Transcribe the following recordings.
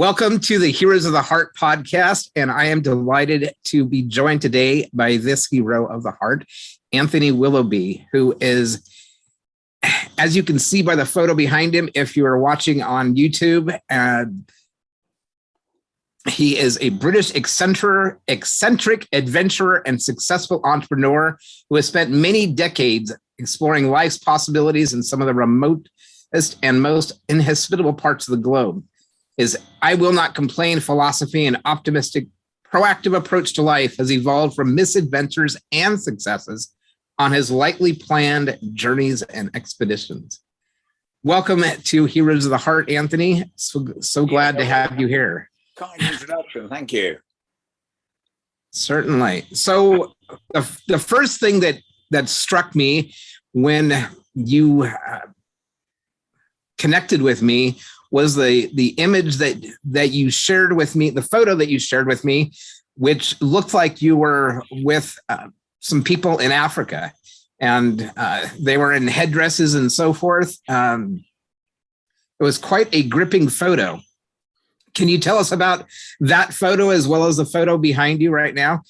Welcome to the Heroes of the Heart podcast, and I am delighted to be joined today by this hero of the heart, Anthony Willoughby, who is, as you can see by the photo behind him, if you are watching on YouTube, he is a British eccentric adventurer and successful entrepreneur who has spent many decades exploring life's possibilities in some of the remotest and most inhospitable parts of the globe. His I will not complain philosophy and optimistic, proactive approach to life has evolved from misadventures and successes on his lightly planned journeys and expeditions. Welcome to Heroes of the Heart, Anthony. So glad to have you here. Kind introduction, thank you. Certainly. So the first thing that struck me when you connected with me was the image that you shared with me, the photo that you shared with me, which looked like you were with some people in Africa, and they were in headdresses and so forth. It was quite a gripping photo. Can you tell us about that photo as well as the photo behind you right now?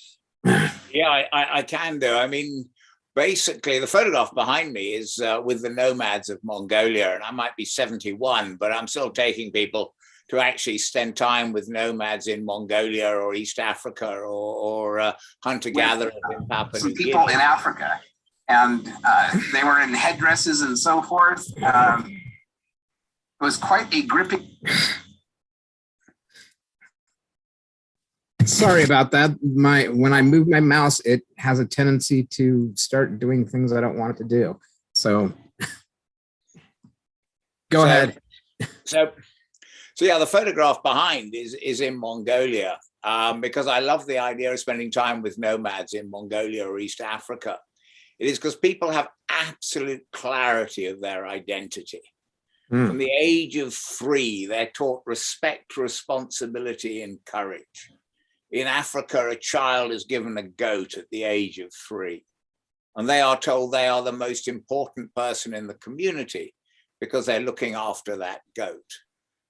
Yeah, I can do. I mean, basically, the photograph behind me is with the nomads of Mongolia, and I might be 71, but I'm still taking people to actually spend time with nomads in Mongolia or East Africa or hunter-gatherers in Papua New Guinea. People in Africa, and they were in headdresses and so forth. It was quite a gripping... Sorry about that. When I move my mouse, it has a tendency to start doing things I don't want it to do. So go ahead. So yeah, the photograph behind is in Mongolia because I love the idea of spending time with nomads in Mongolia or East Africa. It is because people have absolute clarity of their identity. From the age of 3, they're taught respect, responsibility, and courage. In Africa, a child is given a goat at the age of 3, and they are told they are the most important person in the community because they're looking after that goat.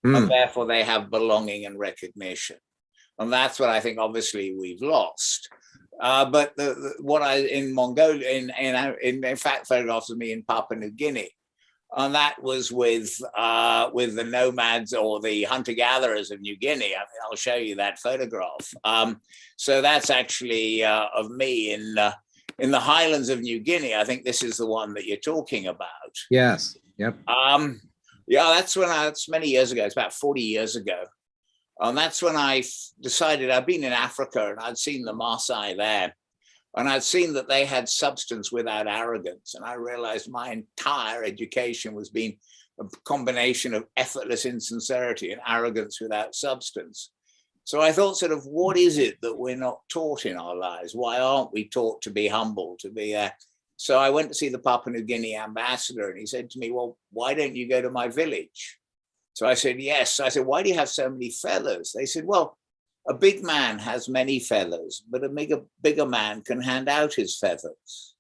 And therefore they have belonging and recognition. And that's what I think, obviously, we've lost. But in Mongolia, in fact, photographs of me in Papua New Guinea, and that was with the nomads or the hunter-gatherers of New Guinea. I mean, I'll show you that photograph. So that's actually of me in the highlands of New Guinea. I think this is the one that you're talking about. Yes. Yep. Yeah, that's many years ago. It's about 40 years ago. And that's when I decided I'd been in Africa and I'd seen the Maasai there. And I'd seen that they had substance without arrogance. And I realized my entire education was being a combination of effortless insincerity and arrogance without substance. So I thought, sort of, what is it that we're not taught in our lives? Why aren't we taught to be humble, to be So I went to see the Papua New Guinea ambassador, and he said to me, well, why don't you go to my village? So I said, yes. I said, why do you have so many feathers? They said, well, a big man has many feathers, but a bigger man can hand out his feathers.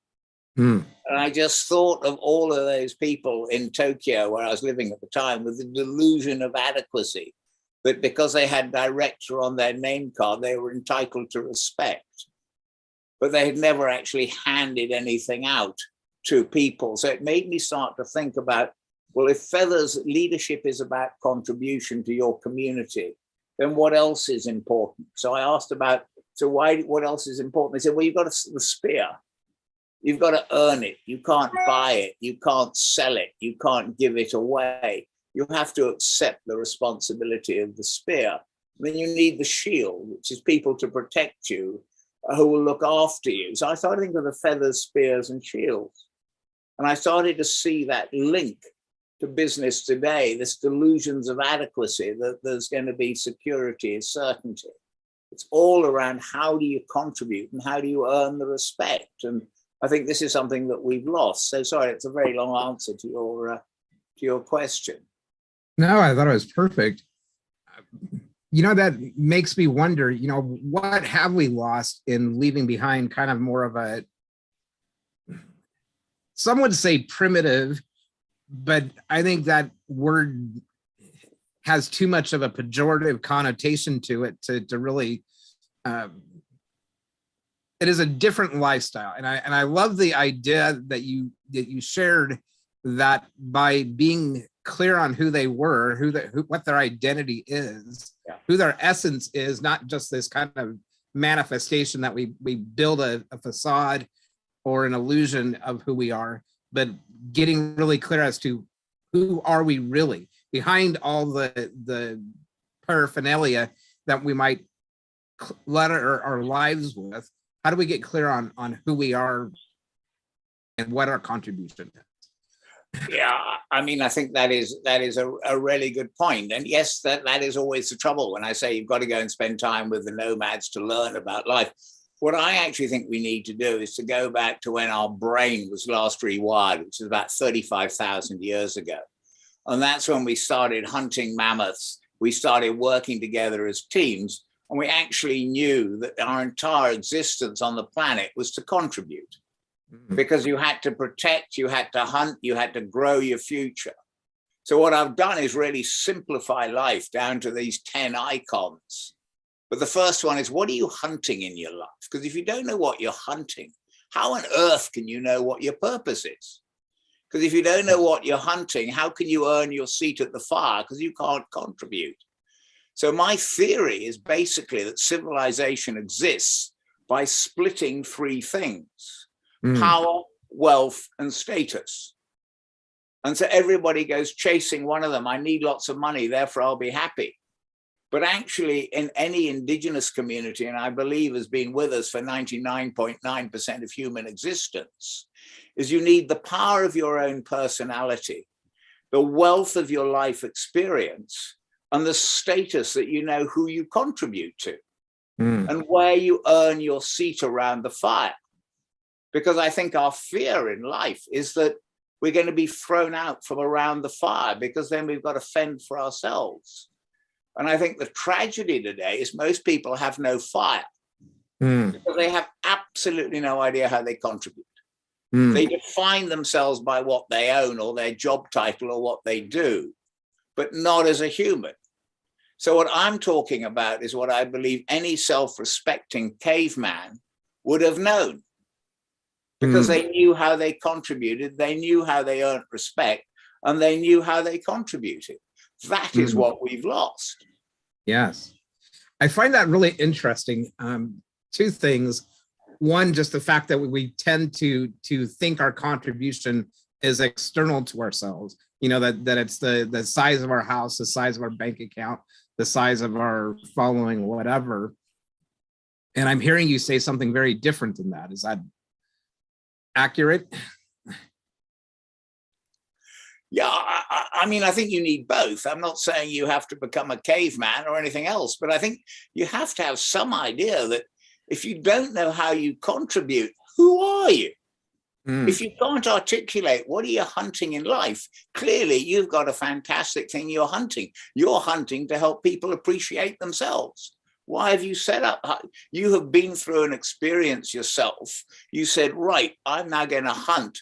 And I just thought of all of those people in Tokyo, where I was living at the time, with the delusion of adequacy, that because they had director on their name card, they were entitled to respect. But they had never actually handed anything out to people. So it made me start to think about, well, if leadership is about contribution to your community, then what else is important? So I asked about, what else is important? They said, well, you've got the spear. You've got to earn it. You can't buy it. You can't sell it. You can't give it away. You have to accept the responsibility of the spear. And then you need the shield, which is people to protect you, who will look after you. So I started thinking of the feathers, spears, and shields. And I started to see that link to business today, this delusions of adequacy, that there's going to be security, certainty. It's all around how do you contribute and how do you earn the respect? And I think this is something that we've lost. So sorry, it's a very long answer to your question. No, I thought it was perfect. That makes me wonder, what have we lost in leaving behind kind of more of a, some would say primitive, but I think that word has too much of a pejorative connotation to it to really it is a different lifestyle. And I love the idea that you shared, that by being clear on who they were, what their identity is, who their essence is, not just this kind of manifestation that we build a facade or an illusion of who we are, but getting really clear as to who are we really behind all the paraphernalia that we might clutter our lives with. How do we get clear on who we are and what our contribution is? Yeah, I mean, I think that is a really good point. And yes, that is always the trouble when I say you've got to go and spend time with the nomads to learn about life. What I actually think we need to do is to go back to when our brain was last rewired, which is about 35,000 years ago. And that's when we started hunting mammoths. We started working together as teams, and we actually knew that our entire existence on the planet was to contribute. Because you had to protect, you had to hunt, you had to grow your future. So what I've done is really simplify life down to these 10 icons. But the first one is, what are you hunting in your life? Because if you don't know what you're hunting, how on earth can you know what your purpose is? Because if you don't know what you're hunting, how can you earn your seat at the fire? Because you can't contribute. So my theory is basically that civilization exists by splitting three things: power, wealth, and status. And so everybody goes chasing one of them. I need lots of money, therefore I'll be happy. But actually, in any indigenous community, and I believe has been with us for 99.9% of human existence, is you need the power of your own personality, the wealth of your life experience, and the status that you know who you contribute to, and where you earn your seat around the fire. Because I think our fear in life is that we're going to be thrown out from around the fire, because then we've got to fend for ourselves. And I think the tragedy today is most people have no fire, because they have absolutely no idea how they contribute. They define themselves by what they own or their job title or what they do, but not as a human. So what I'm talking about is what I believe any self-respecting caveman would have known, because they knew how they contributed, they knew how they earned respect, and they knew how they contributed. That is what we've lost. Yes. I find that really interesting. Two things. One, just the fact that we tend to think our contribution is external to ourselves. You know, that it's the size of our house, the size of our bank account, the size of our following, whatever. And I'm hearing you say something very different than that. Is that accurate? Yeah, I mean, I think you need both. I'm not saying you have to become a caveman or anything else, but I think you have to have some idea that if you don't know how you contribute, who are you? If you can't articulate what are you hunting in life, clearly you've got a fantastic thing you're hunting. You're hunting to help people appreciate themselves. Why have you set up? You have been through an experience yourself. You said, right, I'm now going to hunt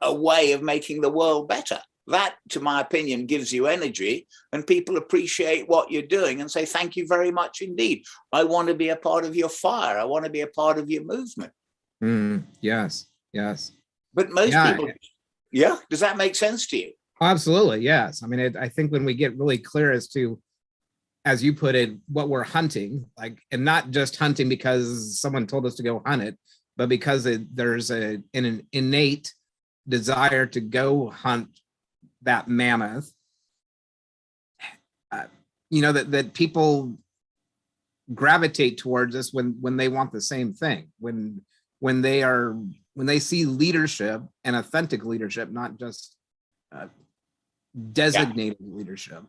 a way of making the world better. That, to my opinion, gives you energy, and people appreciate what you're doing and say, thank you very much indeed. I want to be a part of your fire. I want to be a part of your movement. Yes, yes. But most people, does that make sense to you? Absolutely, yes. I mean, I think when we get really clear as to, as you put it, what we're hunting, like, and not just hunting because someone told us to go hunt it, but because there's an innate desire to go hunt that mammoth, you know, that people gravitate towards us when they want the same thing, when they see leadership and authentic leadership, not just designated leadership.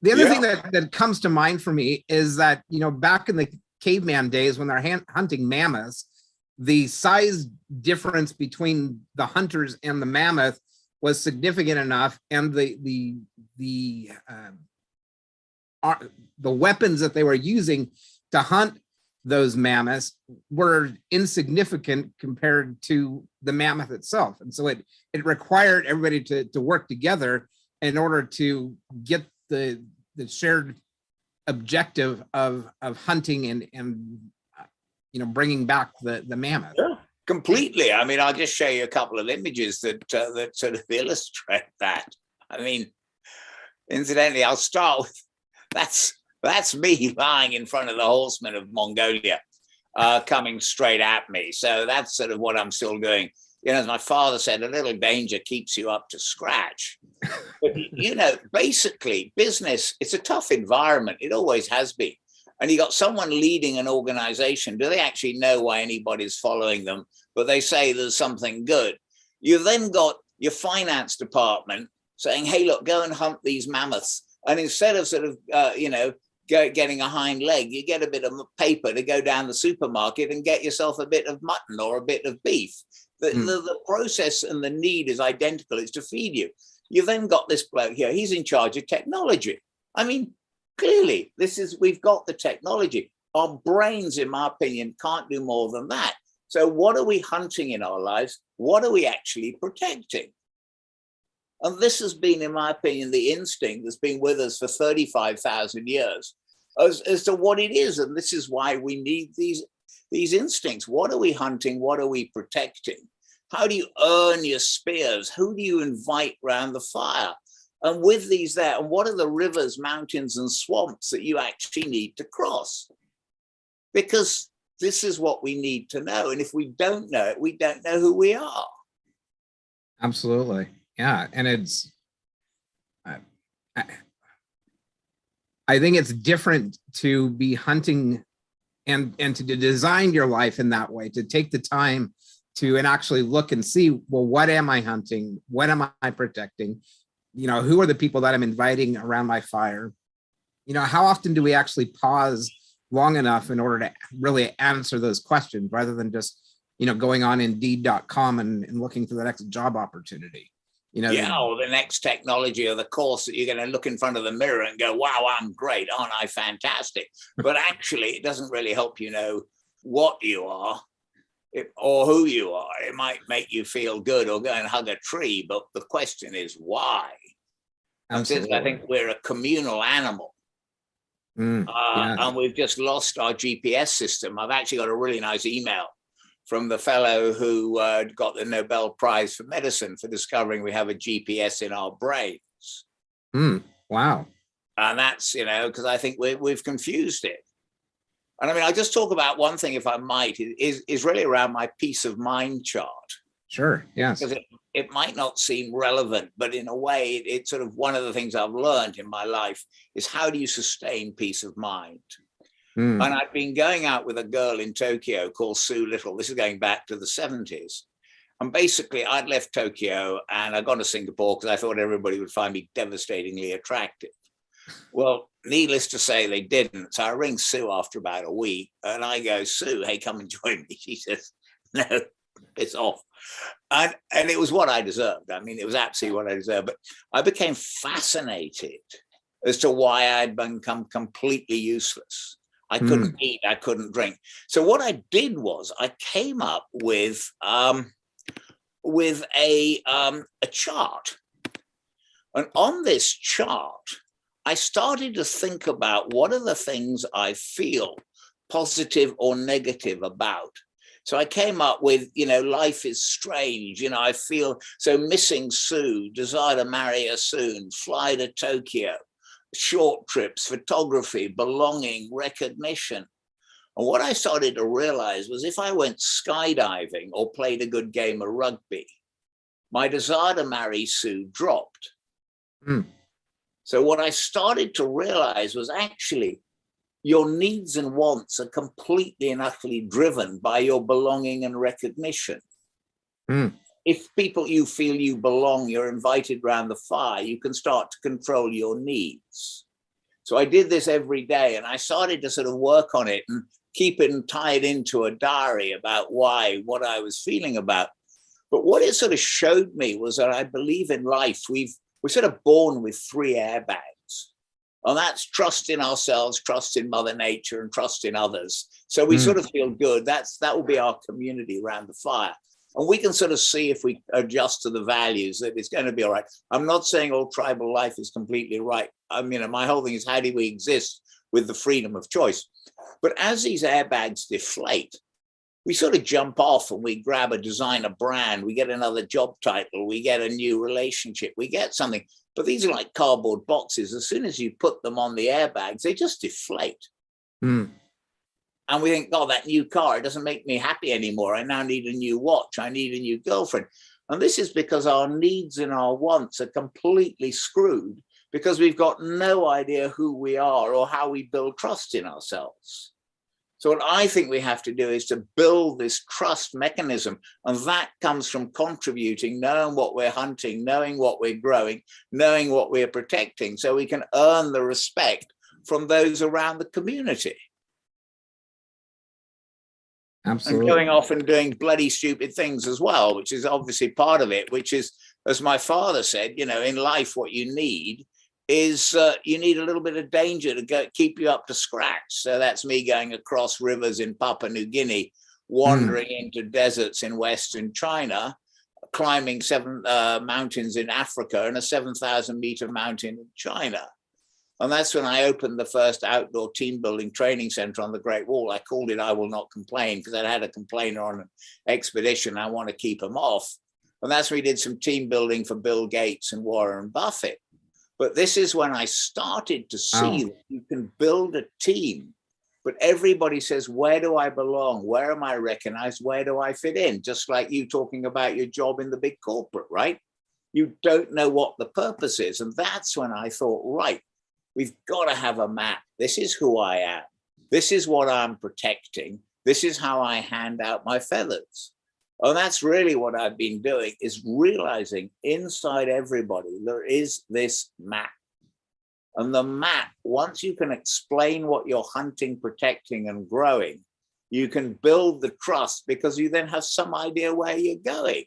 The other thing that comes to mind for me is that, you know, back in the caveman days when they're hunting mammoths, the size difference between the hunters and the mammoth was significant enough, and the weapons that they were using to hunt those mammoths were insignificant compared to the mammoth itself. And so it required everybody to work together in order to get the shared objective of hunting and bringing back the mammoth. Yeah, completely. I mean, I'll just show you a couple of images that that sort of illustrate that. I mean, incidentally, I'll start with that's me lying in front of the horsemen of Mongolia, coming straight at me. So that's sort of what I'm still doing. As my father said, a little danger keeps you up to scratch. But, basically business, it's a tough environment. It always has been. And you got someone leading an organization. Do they actually know why anybody's following them? But they say there's something good. You then got your finance department saying, hey, look, go and hunt these mammoths. And instead of sort of, getting a hind leg, you get a bit of paper to go down the supermarket and get yourself a bit of mutton or a bit of beef. The process and the need is identical. It's to feed you. You then got this bloke here. He's in charge of technology. I mean, clearly, we've got the technology. Our brains, in my opinion, can't do more than that. So what are we hunting in our lives? What are we actually protecting? And this has been, in my opinion, the instinct that's been with us for 35,000 years as to what it is. And this is why we need these instincts. What are we hunting? What are we protecting? How do you earn your spears? Who do you invite round the fire? And with these there, and what are the rivers, mountains, and swamps that you actually need to cross? Because this is what we need to know. And if we don't know it, we don't know who we are. Absolutely. Yeah. And it's, I think it's different to be hunting and to design your life in that way, to take the time to and actually look and see, well, what am I hunting? What am I protecting? Who are the people that I'm inviting around my fire? How often do we actually pause long enough in order to really answer those questions rather than just, going on Indeed.com and looking for the next job opportunity? Or the next technology or the course that you're going to look in front of the mirror and go, wow, I'm great. Aren't I fantastic? But actually, it doesn't really help you know what you are or who you are. It might make you feel good or go and hug a tree. But the question is why? And since I think we're a communal animal, and we've just lost our GPS system. I've actually got a really nice email from the fellow who got the Nobel Prize for medicine for discovering we have a GPS in our brains. Wow. And that's, because I think we've confused it. And I mean, I'll just talk about one thing, if I might, is really around my peace of mind chart. Sure, yes. Because it might not seem relevant, but in a way, it's sort of one of the things I've learned in my life is how do you sustain peace of mind? And I'd been going out with a girl in Tokyo called Sue Little. This is going back to the 70s. And basically, I'd left Tokyo and I'd gone to Singapore because I thought everybody would find me devastatingly attractive. Well, needless to say, they didn't. So I ring Sue after about a week and I go, Sue, hey, come and join me. She says, no, it's off. And it was what I deserved. I mean, it was absolutely what I deserved. But I became fascinated as to why I'd become completely useless. I couldn't eat, I couldn't drink. So what I did was I came up with a chart. And on this chart, I started to think about what are the things I feel positive or negative about. So I came up with, life is strange. I feel so missing Sue, desire to marry her soon, fly to Tokyo, short trips, photography, belonging, recognition. And what I started to realize was if I went skydiving or played a good game of rugby, my desire to marry Sue dropped. So what I started to realize was actually your needs and wants are completely and utterly driven by your belonging and recognition. If people you feel you belong, you're invited around the fire, you can start to control your needs. So I did this every day and I started to sort of work on it and keep it and tie it into a diary about what I was feeling about. But what it sort of showed me was that I believe in life, we're sort of born with 3 airbags. And that's trust in ourselves, trust in Mother Nature, and trust in others. So we sort of feel good. That will be our community around the fire. And we can sort of see if we adjust to the values that it's going to be all right. I'm not saying all tribal life is completely right. I mean, my whole thing is, how do we exist with the freedom of choice? But as these airbags deflate, we sort of jump off and we grab a designer brand, we get another job title, we get a new relationship, we get something. But these are like cardboard boxes. As soon as you put them on the airbags, they just deflate. Mm. And we think, oh, that new car, it doesn't make me happy anymore. I now need a new watch. I need a new girlfriend. And this is because our needs and our wants are completely screwed, because we've got no idea who we are or how we build trust in ourselves. So what I think we have to do is to build this trust mechanism. And that comes from contributing, knowing what we're hunting, knowing what we're growing, knowing what we're protecting, so we can earn the respect from those around the community. Absolutely. And going off and doing bloody stupid things as well, which is obviously part of it, which is, as my father said, you know, in life, what you need is you need a little bit of danger to keep you up to scratch. So that's me going across rivers in Papua New Guinea, wandering into deserts in Western China, climbing 7 mountains in Africa and a 7,000-meter mountain in China. And that's when I opened the first outdoor team building training center on the Great Wall. I called it I Will Not Complain, because I'd had a complainer on an expedition. I want to keep him off. And that's when we did some team building for Bill Gates and Warren Buffett. But this is when I started to see that you can build a team, but everybody says, where do I belong? Where am I recognized? Where do I fit in? Just like you talking about your job in the big corporate, right? You don't know what the purpose is. And that's when I thought, right, we've got to have a map. This is who I am. This is what I'm protecting. This is how I hand out my feathers. And that's really what I've been doing, is realizing inside everybody, there is this map. And the map, once you can explain what you're hunting, protecting, and growing, you can build the trust, because you then have some idea where you're going.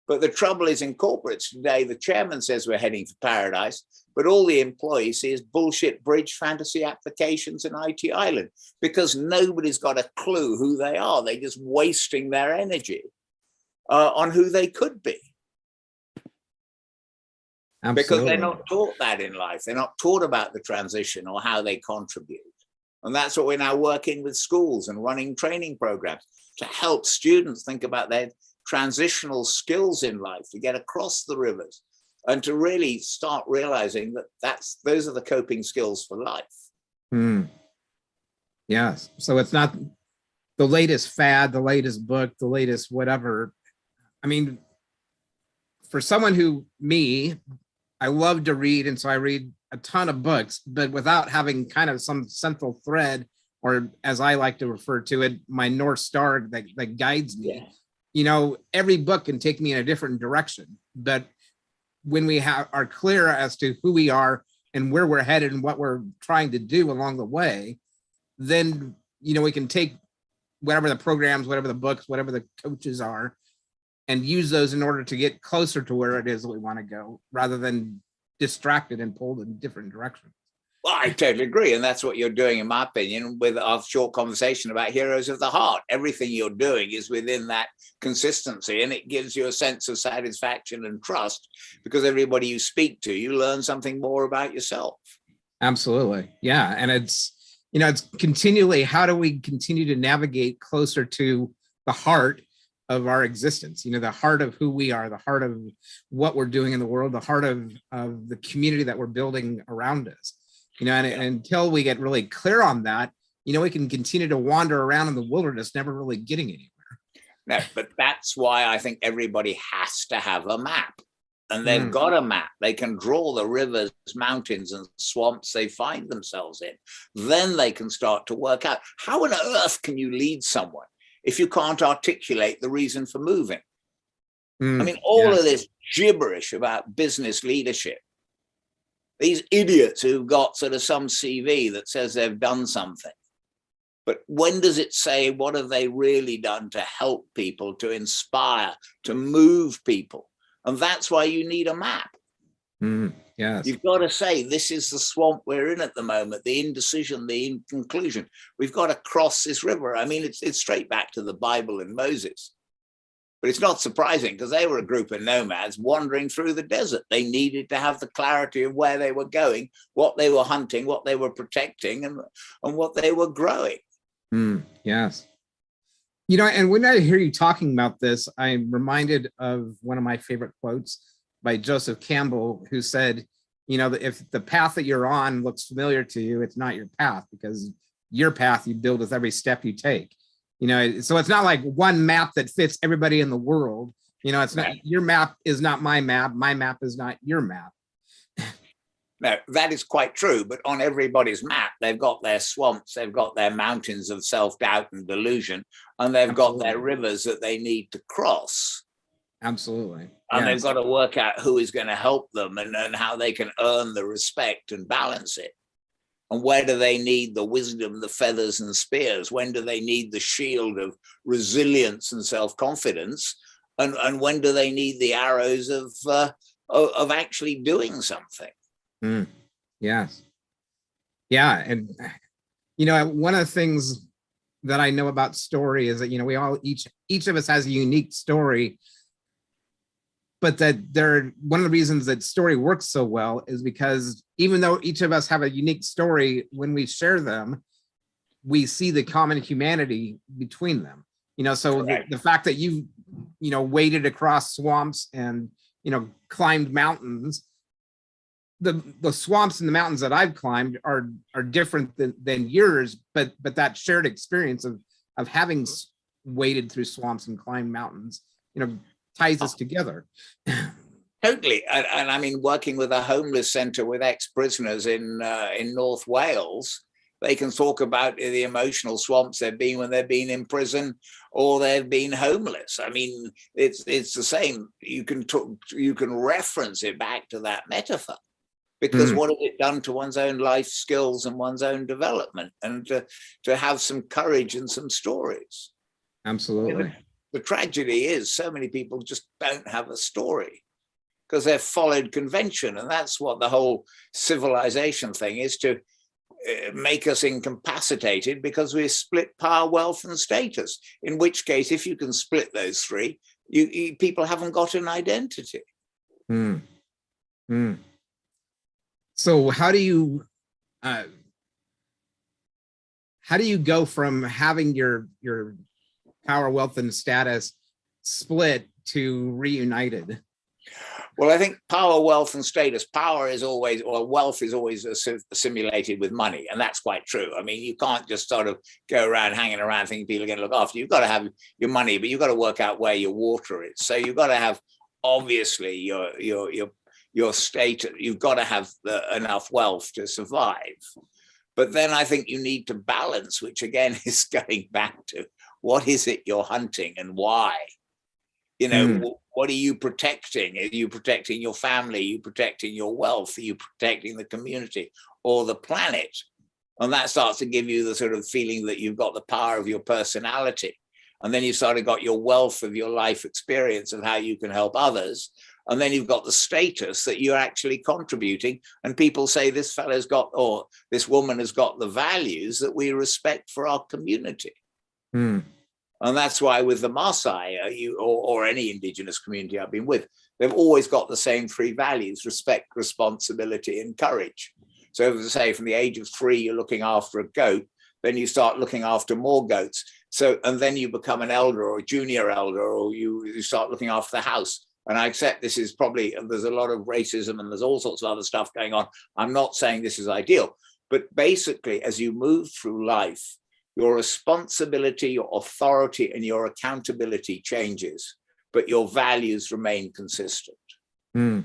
But the trouble is, in corporates today, the chairman says we're heading for paradise, but all the employees see is bullshit bridge, fantasy applications, and IT Island, because nobody's got a clue who they are. They're just wasting their energy on who they could be. Absolutely. Because they're not taught that in life. They're not taught about the transition or how they contribute. And that's what we're now working with schools and running training programs to help students think about their transitional skills in life, to get across the rivers and to really start realizing that those are the coping skills for life. Yes. So it's not the latest fad, the latest book, the latest whatever. I mean, for someone I love to read, and so I read a ton of books, but without having kind of some central thread, or as I like to refer to it, my North Star that guides me. Yeah. You know, every book can take me in a different direction, but when we are clear as to who we are and where we're headed and what we're trying to do along the way, then, you know, we can take whatever the programs, whatever the books, whatever the coaches are, and use those in order to get closer to where it is that we want to go, rather than distracted and pulled in different directions. Well, I totally agree. And that's what you're doing, in my opinion, with our short conversation about Heroes of the Heart. Everything you're doing is within that consistency, and it gives you a sense of satisfaction and trust, because everybody you speak to, you learn something more about yourself. Absolutely. Yeah. And it's, you know, it's continually, how do we continue to navigate closer to the heart of our existence, you know, the heart of who we are, the heart of what we're doing in the world, the heart of the community that we're building around us. You know, and until we get really clear on that, you know, we can continue to wander around in the wilderness, never really getting anywhere. No, but that's why I think everybody has to have a map. And they've got a map. They can draw the rivers, mountains, and swamps they find themselves in. Then they can start to work out, how on earth can you lead someone if you can't articulate the reason for moving? I mean, all of this gibberish about business leadership, these idiots who've got sort of some CV that says they've done something. But when does it say, what have they really done to help people, to inspire, to move people? And that's why you need a map. Yes. You've got to say, this is the swamp we're in at the moment, the indecision, the inconclusion. We've got to cross this river. I mean, it's straight back to the Bible and Moses. But it's not surprising because they were a group of nomads wandering through the desert. They needed to have the clarity of where they were going, what they were hunting, what they were protecting, and what they were growing. Yes. You know, and when I hear you talking about this, I'm reminded of one of my favorite quotes by Joseph Campbell, who said, you know, if the path that you're on looks familiar to you, it's not your path, because your path you build with every step you take. You know, so it's not like one map that fits everybody in the world. You know, it's not, your map is not my map is not your map. No, that is quite true. But on everybody's map, they've got their swamps, they've got their mountains of self-doubt and delusion, and they've got their rivers that they need to cross. Absolutely. And they've got to work out who is going to help them and how they can earn the respect and balance it. And where do they need the wisdom, the feathers and spears? When do they need the shield of resilience and self-confidence? And when do they need the arrows of actually doing something? Yes. Yeah. And, you know, one of the things that I know about story is that, you know, we all, each of us has a unique story, but that one of the reasons that story works so well is because even though each of us have a unique story, when we share them, we see the common humanity between them. You know, so the fact that you know, waded across swamps and, you know, climbed mountains, the swamps and the mountains that I've climbed are different than yours, but that shared experience of having waded through swamps and climbed mountains, you know, ties us together. Totally. And I mean, working with a homeless center with ex-prisoners in North Wales, they can talk about the emotional swamps they've been when they've been in prison or they've been homeless. I mean, it's the same. You can reference it back to that metaphor, because what has it done to one's own life skills and one's own development, and to have some courage and some stories. Absolutely. The tragedy is so many people just don't have a story because they've followed convention. And that's what the whole civilization thing is, to make us incapacitated because we split power, wealth, and status. In which case, if you can split those three, people haven't got an identity. So how do you go from having your power, wealth, and status split to reunited? Well, I think power, wealth, and status. Power is always, or wealth is always assimilated with money, and that's quite true. I mean, you can't just sort of go around hanging around thinking people are going to look after you. You've got to have your money, but you've got to work out where your water is. So you've got to have, obviously, your status. You've got to have enough wealth to survive. But then I think you need to balance, which again is going back to what is it you're hunting and why? You know, what are you protecting? Are you protecting your family? Are you protecting your wealth? Are you protecting the community or the planet? And that starts to give you the sort of feeling that you've got the power of your personality. And then you've sort of got your wealth of your life experience of how you can help others. And then you've got the status that you're actually contributing. And people say this fellow's got, or this woman has got the values that we respect for our community. And that's why with the Maasai or any indigenous community I've been with, they've always got the same three values: respect, responsibility, and courage. So as I say, from the age of 3, you're looking after a goat, then you start looking after more goats. So, and then you become an elder or a junior elder, or you start looking after the house. And I accept this is probably, there's a lot of racism and there's all sorts of other stuff going on. I'm not saying this is ideal, but basically as you move through life, your responsibility, your authority, and your accountability changes, but your values remain consistent. And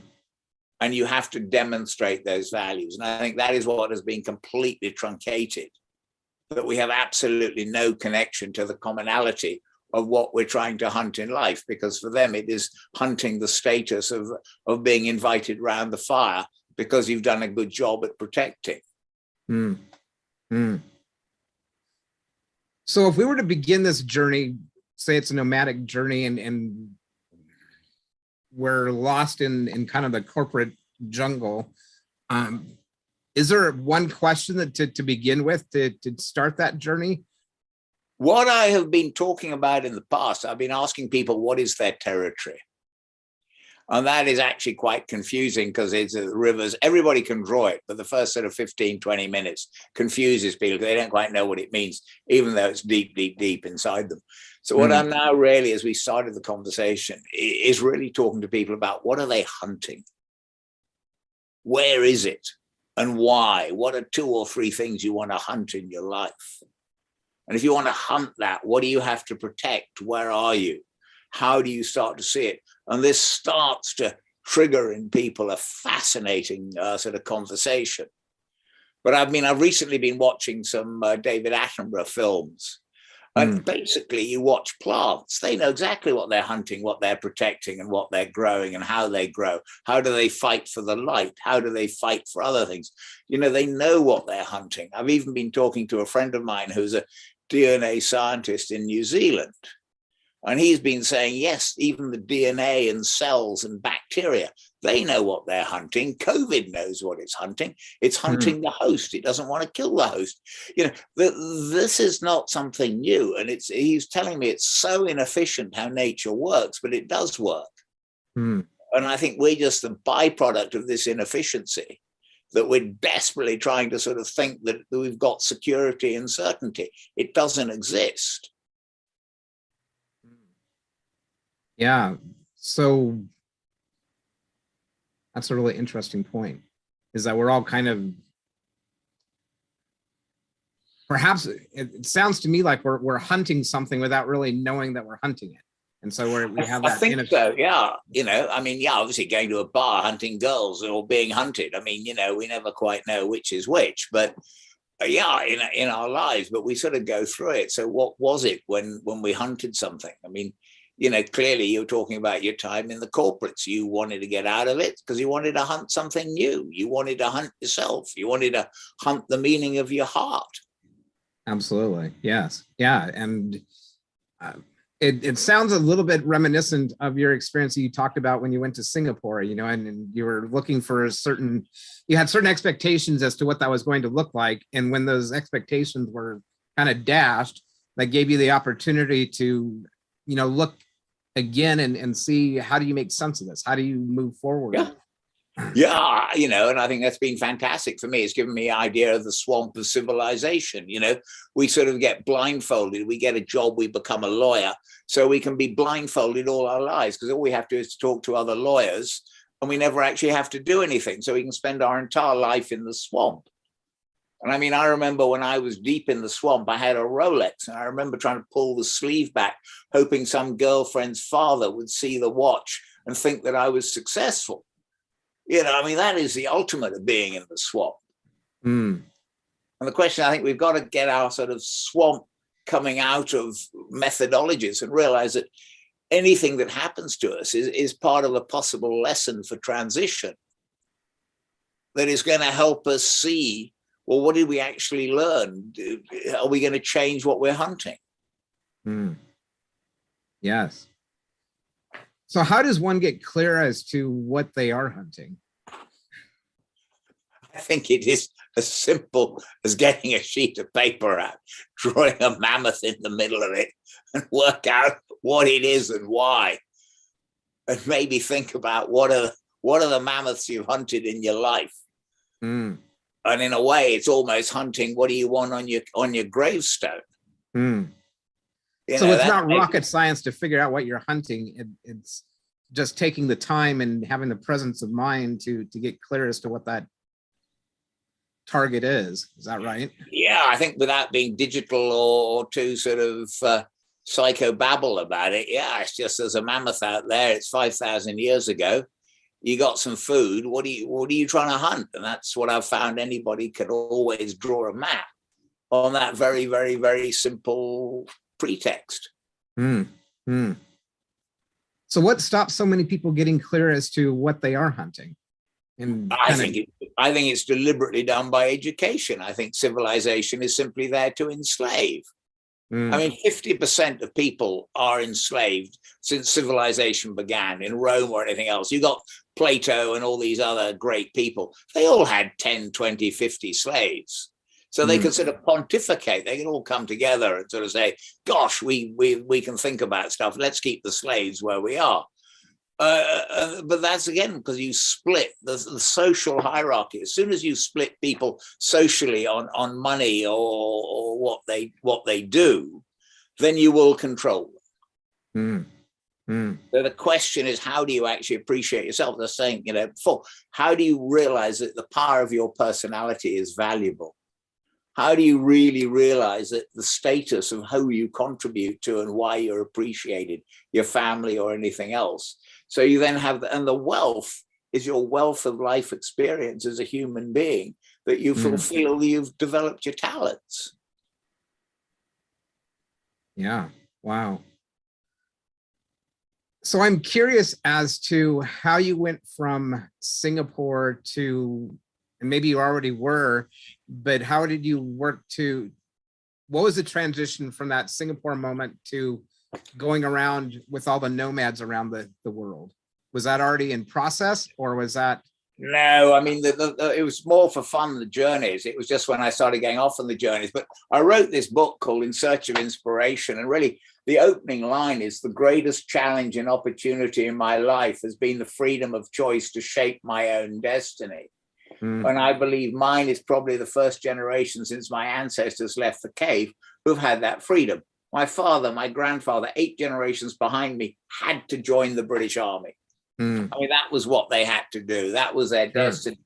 you have to demonstrate those values. And I think that is what has been completely truncated, that we have absolutely no connection to the commonality of what we're trying to hunt in life, because for them it is hunting the status of being invited around the fire because you've done a good job at protecting. So if we were to begin this journey, say it's a nomadic journey, and we're lost in kind of the corporate jungle, is there one question that to begin with to start that journey? What I have been talking about in the past, I've been asking people what is their territory. And that is actually quite confusing because it's rivers. Everybody can draw it, but the first sort of 15, 20 minutes confuses people because they don't quite know what it means, even though it's deep, deep, deep inside them. So what I'm now really, as we started the conversation, is really talking to people about what are they hunting? Where is it? And why? What are 2 or 3 things you want to hunt in your life? And if you want to hunt that, what do you have to protect? Where are you? How do you start to see it? And this starts to trigger in people a fascinating sort of conversation. But I've recently been watching some David Attenborough films. And basically you watch plants. They know exactly what they're hunting, what they're protecting, and what they're growing and how they grow. How do they fight for the light? How do they fight for other things? You know, they know what they're hunting. I've even been talking to a friend of mine who's a DNA scientist in New Zealand. And he's been saying, yes, even the DNA and cells and bacteria, they know what they're hunting. COVID knows what it's hunting. It's hunting the host. It doesn't want to kill the host. You know, this is not something new. And he's telling me it's so inefficient how nature works, but it does work. And I think we're just the byproduct of this inefficiency, that we're desperately trying to sort of think that we've got security and certainty. It doesn't exist. Yeah. So that's a really interesting point, is that we're all kind of, perhaps it sounds to me like we're hunting something without really knowing that we're hunting it. And so we have that. I think so, yeah. You know, I mean, yeah, obviously going to a bar, hunting girls or being hunted. I mean, you know, we never quite know which is which, but yeah, in our lives, but we sort of go through it. So what was it when we hunted something? I mean, you know, clearly you're talking about your time in the corporates. You wanted to get out of it because you wanted to hunt something new. You wanted to hunt yourself. You wanted to hunt the meaning of your heart. Absolutely. Yes. Yeah. And it sounds a little bit reminiscent of your experience that you talked about when you went to Singapore, you know, and you were looking for you had certain expectations as to what that was going to look like. And when those expectations were kind of dashed, that gave you the opportunity to, you know, look again and see, how do you make sense of this? How do you move forward? Yeah, you know, and I think that's been fantastic for me. It's given me an idea of the swamp of civilization. You know, we sort of get blindfolded. We get a job, we become a lawyer, so we can be blindfolded all our lives because all we have to do is talk to other lawyers and we never actually have to do anything. So we can spend our entire life in the swamp. And I mean, I remember when I was deep in the swamp, I had a Rolex, and I remember trying to pull the sleeve back, hoping some girlfriend's father would see the watch and think that I was successful. You know, I mean, that is the ultimate of being in the swamp. And the question, I think we've got to get our sort of swamp coming out of methodologies and realize that anything that happens to us is part of a possible lesson for transition that is going to help us see, well, what did we actually learn? Are we going to change what we're hunting? Yes. So how does one get clear as to what they are hunting? I think it is as simple as getting a sheet of paper out, drawing a mammoth in the middle of it, and work out what it is and why. And maybe think about what are the mammoths you've hunted in your life. And in a way, it's almost hunting, what do you want on your gravestone? So it's not rocket science to figure out what you're hunting. It's just taking the time and having the presence of mind to get clear as to what that target is. Is that right? Yeah, I think without being digital or too sort of psychobabble about it, yeah, it's just there's a mammoth out there. It's 5,000 years ago. You got some food. What are you trying to hunt? And that's what I've found. Anybody can always draw a map on that very, very, very simple pretext. So what stops so many people getting clear as to what they are hunting? And I think it's deliberately done by education. I think civilization is simply there to enslave. I mean, 50% of people are enslaved since civilization began in Rome or anything else. You got Plato and all these other great people. They all had 10, 20, 50 slaves. So they can sort of pontificate. They can all come together and sort of say, gosh, we can think about stuff. Let's keep the slaves where we are. But that's again because you split the social hierarchy. As soon as you split people socially on money or what they do, then you will control them. So the question is, how do you actually appreciate yourself? They're saying, before, how do you realize that the power of your personality is valuable? How do you really realize that the status of who you contribute to and why you're appreciated, your family or anything else? So you then have, and the wealth is your wealth of life experience as a human being, that you feel you've developed your talents. Yeah. Wow. So I'm curious as to how you went from Singapore to, and maybe you already were, but how did you work to, what was the transition from that Singapore moment to going around with all the nomads around the world? Was that already in process, or was that? No, I mean, it was more for fun, the journeys. It was just when I started going off on the journeys. But I wrote this book called In Search of Inspiration. And really, the opening line is, the greatest challenge and opportunity in my life has been the freedom of choice to shape my own destiny. And I believe mine is probably the first generation since my ancestors left the cave who've had that freedom. My father, my grandfather, 8 generations behind me had to join the British Army. I mean, that was what they had to do. That was their destiny.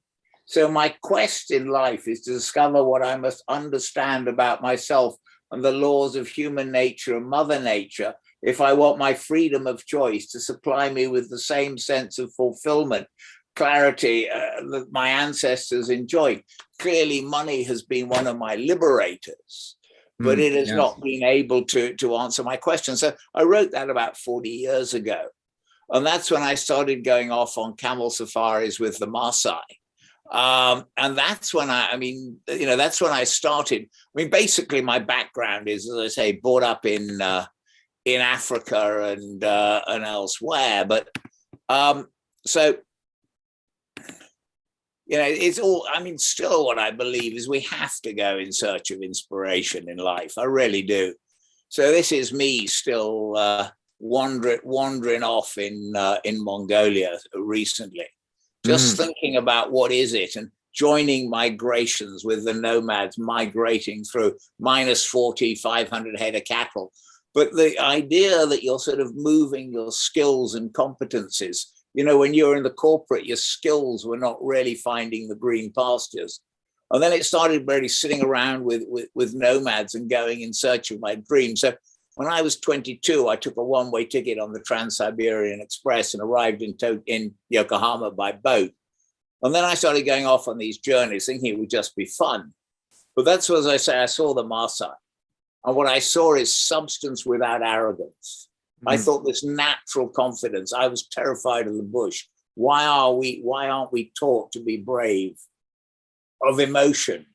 So my quest in life is to discover what I must understand about myself and the laws of human nature and Mother Nature if I want my freedom of choice to supply me with the same sense of fulfillment, clarity that my ancestors enjoyed. Clearly, money has been one of my liberators, but it has not been able to answer my question. So I wrote that about 40 years ago. And that's when I started going off on camel safaris with the Maasai. And that's when that's when I started. I mean, basically my background is, as I say, brought up in Africa and elsewhere. But so, it's all, I mean, still what I believe is we have to go in search of inspiration in life. I really do. So this is me still wandering off in Mongolia recently, just thinking about what is it, and joining migrations with the nomads migrating through -40, 500 head of cattle. But the idea that you're sort of moving your skills and competencies, when you're in the corporate, your skills were not really finding the green pastures. And then it started really sitting around with nomads and going in search of my dreams. So when I was 22, I took a one-way ticket on the Trans-Siberian Express and arrived in Yokohama by boat. And then I started going off on these journeys thinking it would just be fun. But that's what, as I say, I saw the Maasai. And what I saw is substance without arrogance. I thought this natural confidence. I was terrified of the bush. Why aren't we taught to be brave of emotion,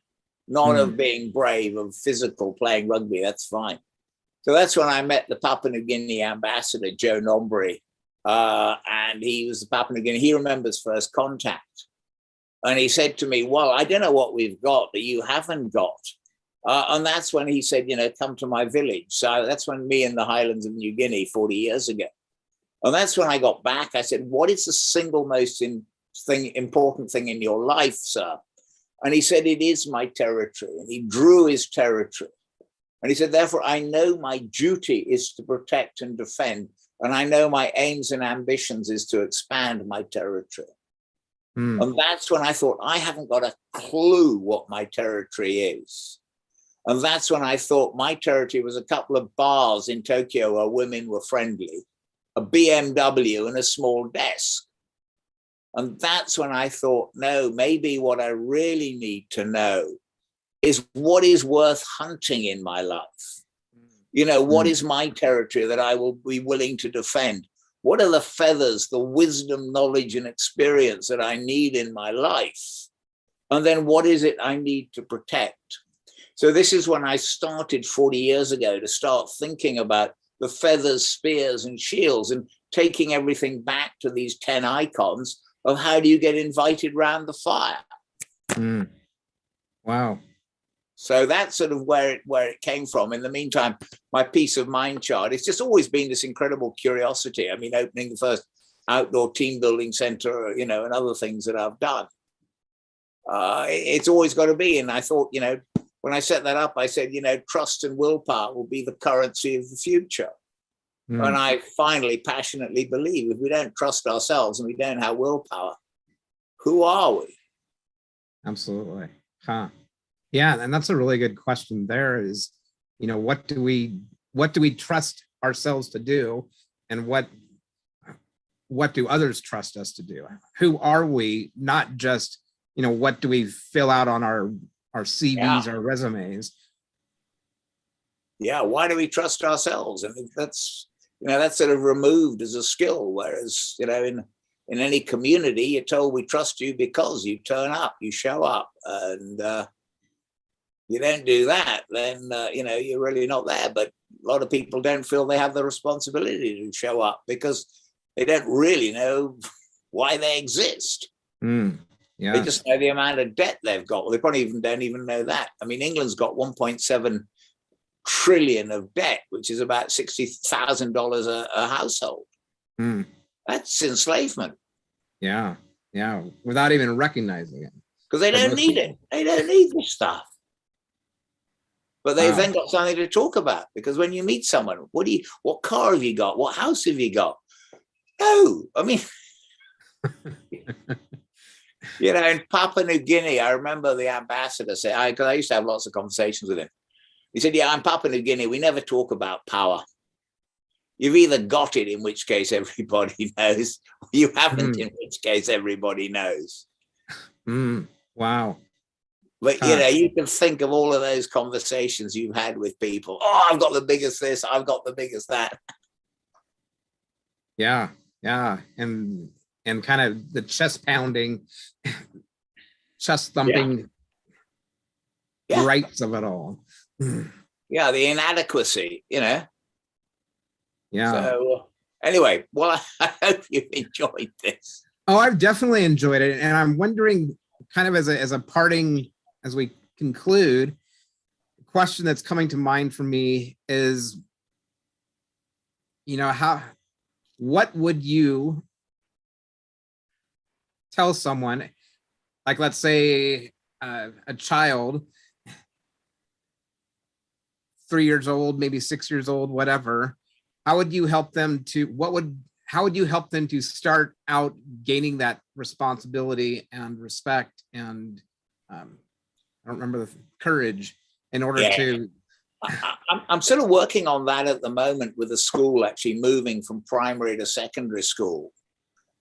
not of being brave of physical, playing rugby? That's fine. So that's when I met the Papua New Guinea ambassador, Joe Nombri, and he was the Papua New Guinea. He remembers first contact. And he said to me, well, I don't know what we've got that you haven't got. And that's when he said, come to my village. So that's when me in the highlands of New Guinea 40 years ago. And that's when I got back. I said, what is the single most important thing in your life, sir? And he said, it is my territory. And he drew his territory. And he said, therefore, I know my duty is to protect and defend. And I know my aims and ambitions is to expand my territory. And that's when I thought, I haven't got a clue what my territory is. And that's when I thought my territory was a couple of bars in Tokyo where women were friendly, a BMW and a small desk. And that's when I thought, no, maybe what I really need to know is what is worth hunting in my life. What is my territory that I will be willing to defend? What are the feathers, the wisdom, knowledge, and experience that I need in my life? And then what is it I need to protect? So this is when I started 40 years ago to start thinking about the feathers, spears, and shields, and taking everything back to these 10 icons of how do you get invited round the fire. Wow. So that's sort of where it came from. In the meantime, my peace of mind chart, it's just always been this incredible curiosity. I mean, opening the first outdoor team building center, you know, and other things that I've done. It's always got to be. And I thought, you know, when I set that up, I said, you know, trust and willpower will be the currency of the future. And I finally passionately believe if we don't trust ourselves and we don't have willpower, who are we? Absolutely. Huh. Yeah, and that's a really good question there is, you know, what do we trust ourselves to do, and what do others trust us to do? Who are we? Not just, you know, what do we fill out on our CVs, our resumes? Yeah, why do we trust ourselves? I mean, that's, you know, that's sort of removed as a skill, whereas, you know, in any community, you're told we trust you because you turn up, you show up, and you don't do that, then, you know, you're really not there. But a lot of people don't feel they have the responsibility to show up because they don't really know why they exist. Yeah. They just know the amount of debt they've got. Well, they probably don't even know that. I mean, England's got 1.7 trillion of debt, which is about $60,000 a household. That's enslavement. Yeah, without even recognizing it. Because they don't need it. They don't need this stuff. But they've then got something to talk about, because when you meet someone, what car have you got? What house have you got? No, I mean, you know, in Papua New Guinea, I remember the ambassador saying, because I used to have lots of conversations with him. He said, yeah, in Papua New Guinea, we never talk about power. You've either got it, in which case everybody knows, or you haven't, in which case everybody knows. Wow. But, you know, you can think of all of those conversations you've had with people. Oh, I've got the biggest this, I've got the biggest that. Yeah. And kind of the chest pounding, chest thumping rights of it all. Yeah, the inadequacy, you know. Yeah. So anyway, well, I hope you've enjoyed this. Oh, I've definitely enjoyed it. And I'm wondering, kind of as a parting, as we conclude, the question that's coming to mind for me is, you know, what would you tell someone, like, let's say a child, 3 years old, maybe 6 years old, whatever, how would you help them to start out gaining that responsibility and respect and I don't remember the courage in order to. I'm sort of working on that at the moment with the school, actually moving from primary to secondary school.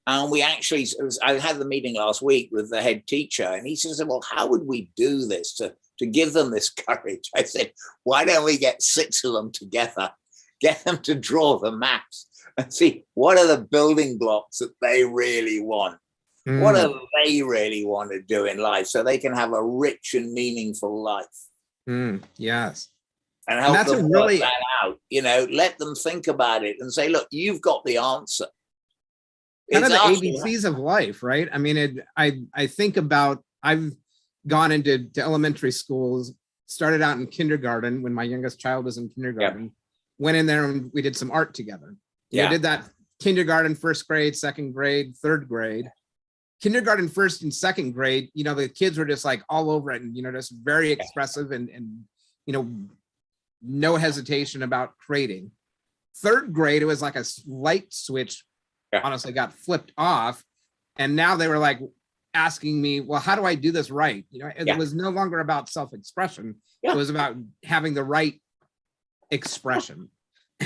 And I had the meeting last week with the head teacher, and he says, well, how would we do this to give them this courage? I said, why don't we get 6 of them together, get them to draw the maps and see what are the building blocks that they really want? What do they really want to do in life so they can have a rich and meaningful life? Yes. And help them work that out, you know, let them think about it and say, look, you've got the answer. Kind of the ABCs of life, right? I mean, I think about, I've gone into elementary schools, started out in kindergarten when my youngest child was in kindergarten, went in there and we did some art together. We did that kindergarten, first grade, second grade, third grade. Kindergarten, first and second grade, you know, the kids were just like all over it and, you know, just very expressive and you know, no hesitation about creating. Third grade, it was like a light switch, honestly, got flipped off. And now they were like asking me, well, how do I do this right? You know, it was no longer about self-expression. It was about having the right expression.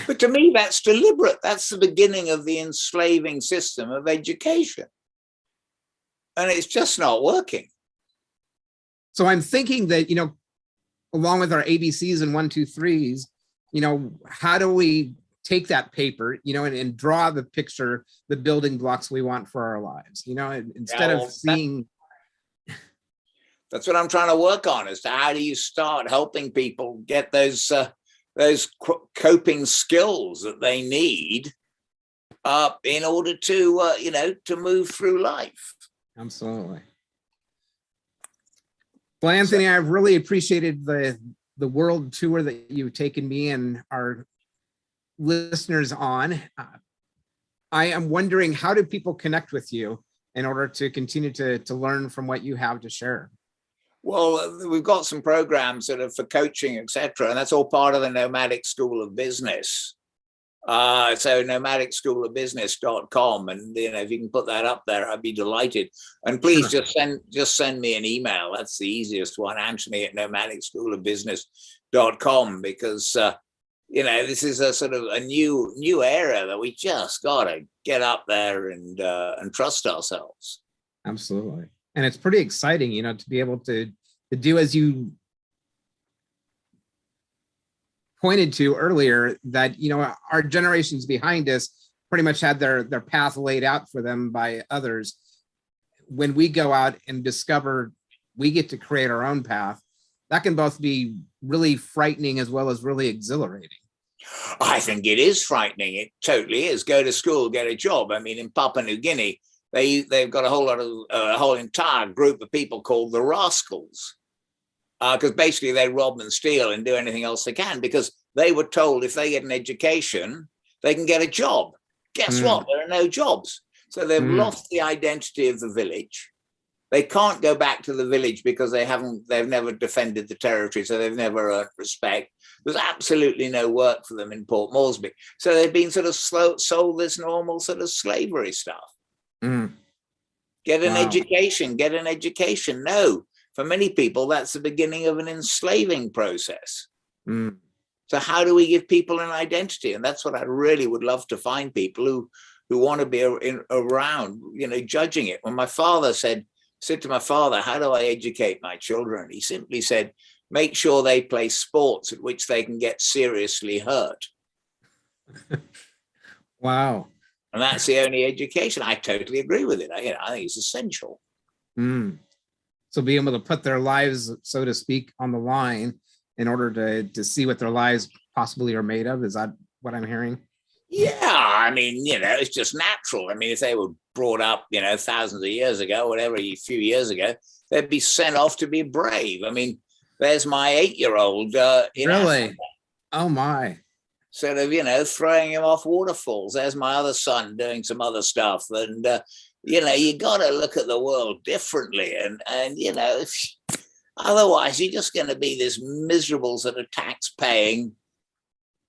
But to me, that's deliberate. That's the beginning of the enslaving system of education. And it's just not working. So I'm thinking that, you know, along with our ABCs and 1, 2, 3s, you know, how do we take that paper, you know, and draw the picture, the building blocks we want for our lives, you know, instead of seeing. That's what I'm trying to work on, is to how do you start helping people get those coping skills that they need in order to, you know, to move through life. Absolutely. Well, Anthony, I've really appreciated the world tour that you've taken me and our listeners on. I am wondering, how do people connect with you in order to continue to learn from what you have to share? Well, we've got some programs that are for coaching, etc., and that's all part of the Nomadic School of Business. So nomadicschoolofbusiness.com, and if you can put that up there, I'd be delighted. And please Sure. just send me an email. That's the easiest one, Anthony@nomadicschoolofbusiness.com, because this is a sort of a new era that we just gotta get up there and trust ourselves. Absolutely. And it's pretty exciting, to be able to do, as you pointed to earlier, that, our generations behind us pretty much had their path laid out for them by others. When we go out and discover we get to create our own path, that can both be really frightening as well as really exhilarating. I think it is frightening. It totally is. Go to school, get a job. I mean, in Papua New Guinea, they've got a whole entire group of people called the rascals, because basically they rob and steal and do anything else they can, because they were told if they get an education, they can get a job. Guess what? There are no jobs. So they've lost the identity of the village. They can't go back to the village because they've never defended the territory, so they've never earned respect. There's absolutely no work for them in Port Moresby. So they've been sort of sold this normal sort of slavery stuff. Get an education, get an education. No, for many people, that's the beginning of an enslaving process. So how do we give people an identity? And that's what I really would love to find, people who want to be around, judging it. When my father said to my father, how do I educate my children? He simply said, make sure they play sports at which they can get seriously hurt. Wow. And that's the only education. I totally agree with it. I think it's essential. So being able to put their lives, so to speak, on the line in order to see what their lives possibly are made of. Is that what I'm hearing? Yeah, I mean, it's just natural. I mean, if they were brought up, thousands of years ago, whatever, a few years ago, they'd be sent off to be brave. I mean, there's my 8-year-old. Really? Africa, Oh my. sort of, throwing him off waterfalls. There's my other son doing some other stuff. And, you got to look at the world differently. And otherwise, you're just going to be this miserable sort of tax paying.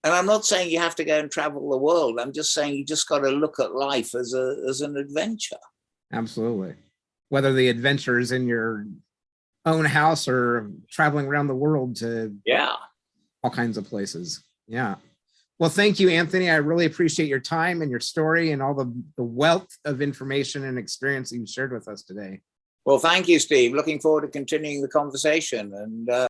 And I'm not saying you have to go and travel the world. I'm just saying you just got to look at life as an adventure. Absolutely. Whether the adventure is in your own house or traveling around the world to all kinds of places. Yeah. Well, thank you, Anthony. I really appreciate your time and your story and all the wealth of information and experience that you shared with us today. Well, thank you, Steve. Looking forward to continuing the conversation. And